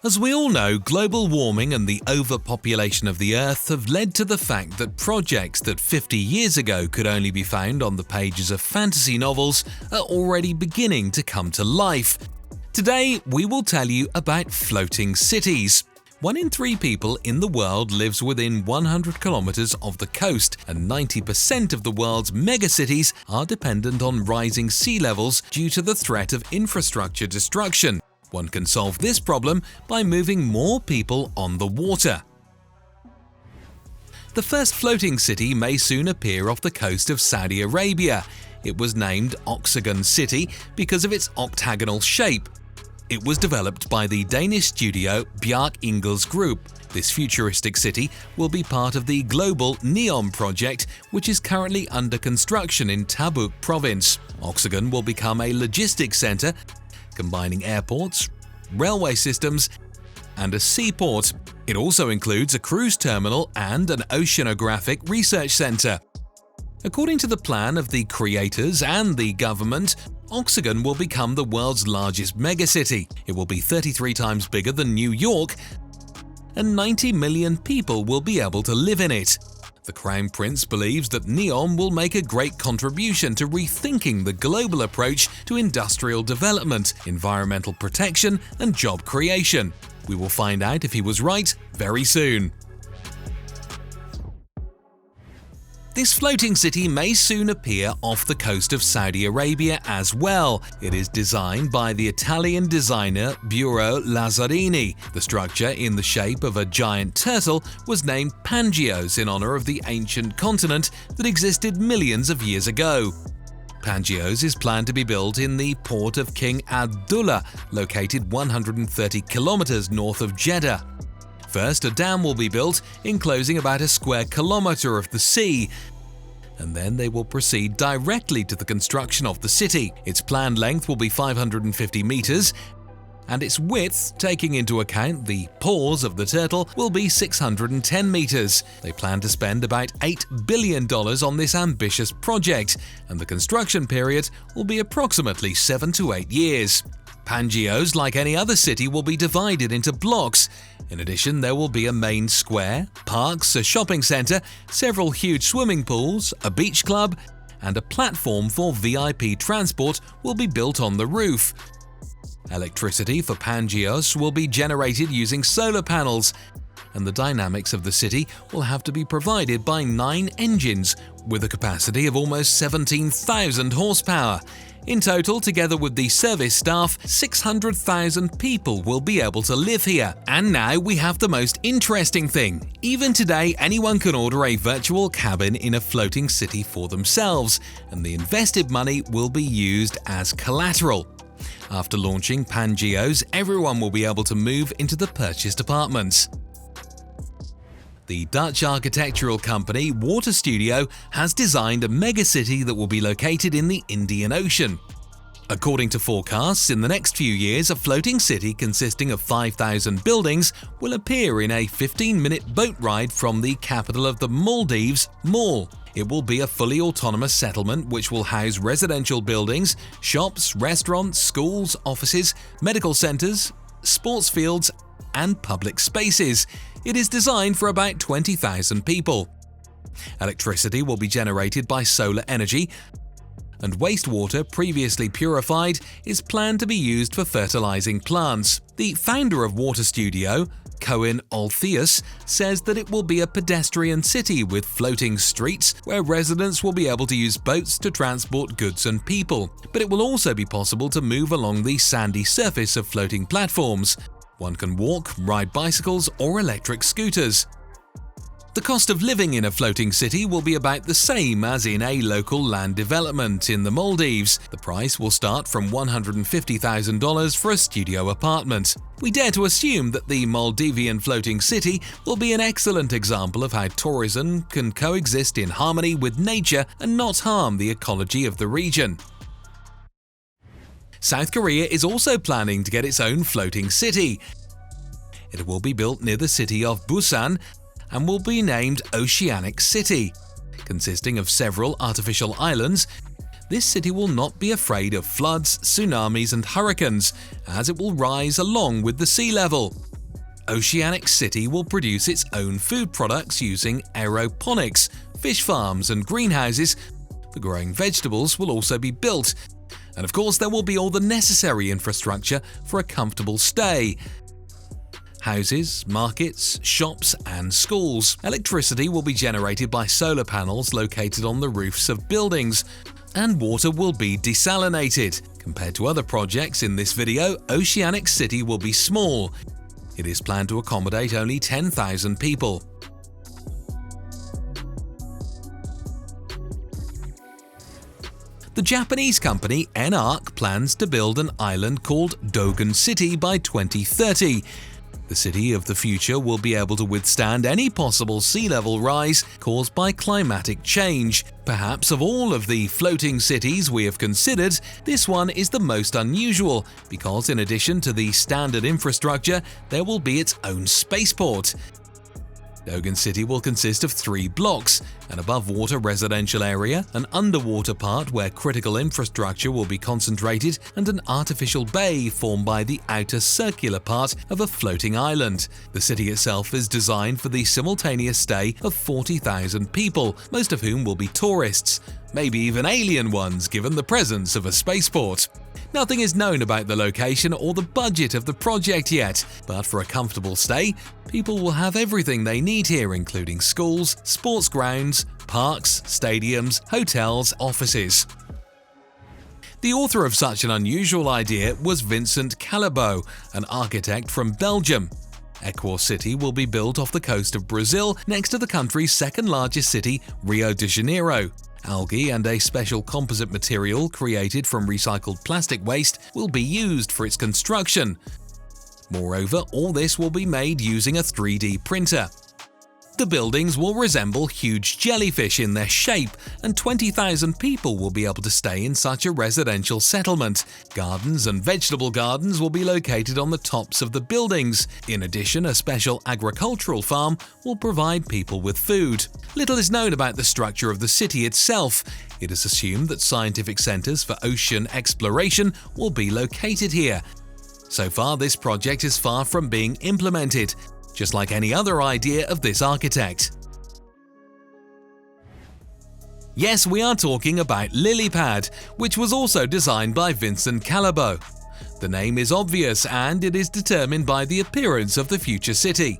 As we all know, global warming and the overpopulation of the Earth have led to the fact that projects that 50 years ago could only be found on the pages of fantasy novels are already beginning to come to life. Today, we will tell you about floating cities. 1 in 3 people in the world lives within 100 kilometers of the coast, and 90% of the world's megacities are dependent on rising sea levels due to the threat of infrastructure destruction. One can solve this problem by moving more people on the water. The first floating city may soon appear off the coast of Saudi Arabia. It was named Oxagen City because of its octagonal shape. It was developed by the Danish studio Bjarke Ingels Group. This futuristic city will be part of the global NEOM project, which is currently under construction in Tabuk province. Oxagen will become a logistics center, combining airports, railway systems, and a seaport. It also includes a cruise terminal and an oceanographic research center. According to the plan of the creators and the government, Oxagen will become the world's largest megacity. It will be 33 times bigger than New York, and 90 million people will be able to live in it. The Crown Prince believes that NEOM will make a great contribution to rethinking the global approach to industrial development, environmental protection, and job creation. We will find out if he was right very soon. This floating city may soon appear off the coast of Saudi Arabia as well. It is designed by the Italian designer Bureau Lazzarini. The structure, in the shape of a giant turtle, was named Pangos in honor of the ancient continent that existed millions of years ago. Pangos is planned to be built in the port of King Abdullah, located 130 kilometers north of Jeddah. First, a dam will be built, enclosing about a square kilometer of the sea, and then they will proceed directly to the construction of the city. Its planned length will be 550 meters, and its width, taking into account the paws of the turtle, will be 610 meters. They plan to spend about $8 billion on this ambitious project, and the construction period will be approximately 7 to 8 years. Pangos, like any other city, will be divided into blocks. In addition, there will be a main square, parks, a shopping center, several huge swimming pools, a beach club, and a platform for VIP transport will be built on the roof. Electricity for Pangos will be generated using solar panels, and the dynamics of the city will have to be provided by 9 engines with a capacity of almost 17,000 horsepower. In total, together with the service staff, 600,000 people will be able to live here. And now we have the most interesting thing. Even today, anyone can order a virtual cabin in a floating city for themselves, and the invested money will be used as collateral. After launching Pangos, everyone will be able to move into the purchased apartments. The Dutch architectural company Water Studio has designed a megacity that will be located in the Indian Ocean. According to forecasts, in the next few years, a floating city consisting of 5,000 buildings will appear in a 15-minute boat ride from the capital of the Maldives, Mal. It will be a fully autonomous settlement which will house residential buildings, shops, restaurants, schools, offices, medical centers, sports fields, and public spaces. It is designed for about 20,000 people. Electricity will be generated by solar energy, and wastewater previously purified is planned to be used for fertilizing plants. The founder of Water Studio, Cohen Altheus, says that it will be a pedestrian city with floating streets where residents will be able to use boats to transport goods and people, but it will also be possible to move along the sandy surface of floating platforms. One can walk, ride bicycles, or electric scooters. The cost of living in a floating city will be about the same as in a local land development in the Maldives. The price will start from $150,000 for a studio apartment. We dare to assume that the Maldivian floating city will be an excellent example of how tourism can coexist in harmony with nature and not harm the ecology of the region. South Korea is also planning to get its own floating city. It will be built near the city of Busan and will be named Oceanic City. Consisting of several artificial islands, this city will not be afraid of floods, tsunamis, and hurricanes, as it will rise along with the sea level. Oceanic City will produce its own food products using aeroponics, fish farms and greenhouses. The growing vegetables will also be built. And of course, there will be all the necessary infrastructure for a comfortable stay. Houses, markets, shops and schools. Electricity will be generated by solar panels located on the roofs of buildings. And water will be desalinated. Compared to other projects in this video, Oceanic City will be small. It is planned to accommodate only 10,000 people. The Japanese company Eor plans to build an island called Dogen City by 2030. The city of the future will be able to withstand any possible sea level rise caused by climatic change. Perhaps of all of the floating cities we have considered, this one is the most unusual because in addition to the standard infrastructure, there will be its own spaceport. Dogen City will consist of 3 blocks, an above-water residential area, an underwater part where critical infrastructure will be concentrated, and an artificial bay formed by the outer circular part of a floating island. The city itself is designed for the simultaneous stay of 40,000 people, most of whom will be tourists, maybe even alien ones given the presence of a spaceport. Nothing is known about the location or the budget of the project yet, but for a comfortable stay, people will have everything they need here, including schools, sports grounds, parks, stadiums, hotels, offices. The author of such an unusual idea was Vincent Callebaut, an architect from Belgium. Eor City will be built off the coast of Brazil next to the country's second largest city, Rio de Janeiro. Algae and a special composite material created from recycled plastic waste will be used for its construction. Moreover, all this will be made using a 3D printer. The buildings will resemble huge jellyfish in their shape, and 20,000 people will be able to stay in such a residential settlement. Gardens and vegetable gardens will be located on the tops of the buildings. In addition, a special agricultural farm will provide people with food. Little is known about the structure of the city itself. It is assumed that scientific centers for ocean exploration will be located here. So far, this project is far from being implemented, just like any other idea of this architect. Yes, we are talking about Lilypad, which was also designed by Vincent Callebaut. The name is obvious and it is determined by the appearance of the future city.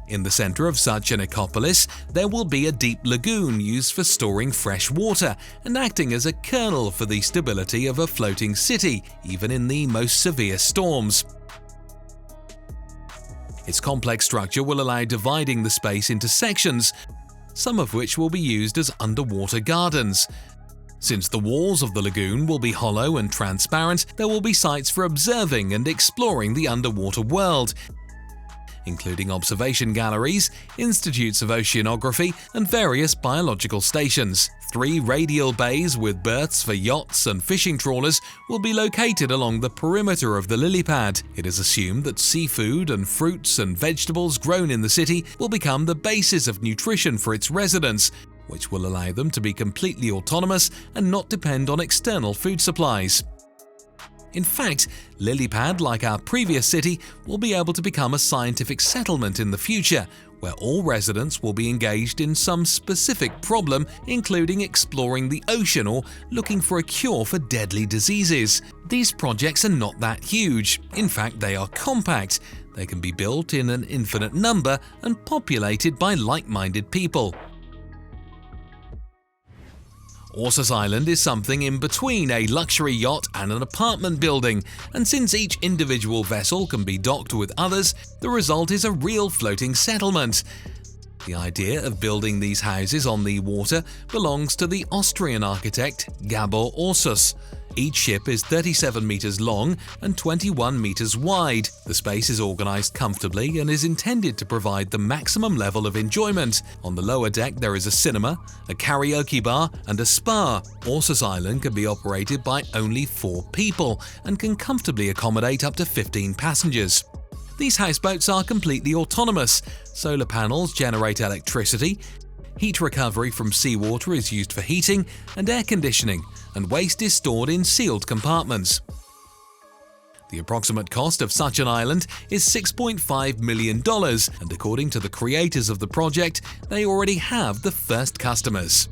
In the center of such an ecopolis, there will be a deep lagoon used for storing fresh water and acting as a kernel for the stability of a floating city, even in the most severe storms. Its complex structure will allow dividing the space into sections, some of which will be used as underwater gardens. Since the walls of the lagoon will be hollow and transparent, there will be sites for observing and exploring the underwater world, including observation galleries, institutes of oceanography, and various biological stations. 3 radial bays with berths for yachts and fishing trawlers will be located along the perimeter of the Lilypad. It is assumed that seafood and fruits and vegetables grown in the city will become the basis of nutrition for its residents, which will allow them to be completely autonomous and not depend on external food supplies. In fact, Lilypad, like our previous city, will be able to become a scientific settlement in the future, where all residents will be engaged in some specific problem, including exploring the ocean or looking for a cure for deadly diseases. These projects are not that huge. In fact, they are compact. They can be built in an infinite number and populated by like-minded people. Aus Island is something in between a luxury yacht and an apartment building, and since each individual vessel can be docked with others, the result is a real floating settlement. The idea of building these houses on the water belongs to the Austrian architect Gabor Ursus. Each ship is 37 meters long and 21 meters wide. The space is organized comfortably and is intended to provide the maximum level of enjoyment. On the lower deck there is a cinema, a karaoke bar and a spa. Aus Island can be operated by only 4 people and can comfortably accommodate up to 15 passengers. These houseboats are completely autonomous. Solar panels generate electricity, heat recovery from seawater is used for heating and air conditioning, and waste is stored in sealed compartments. The approximate cost of such an island is $6.5 million, and according to the creators of the project, they already have the first customers.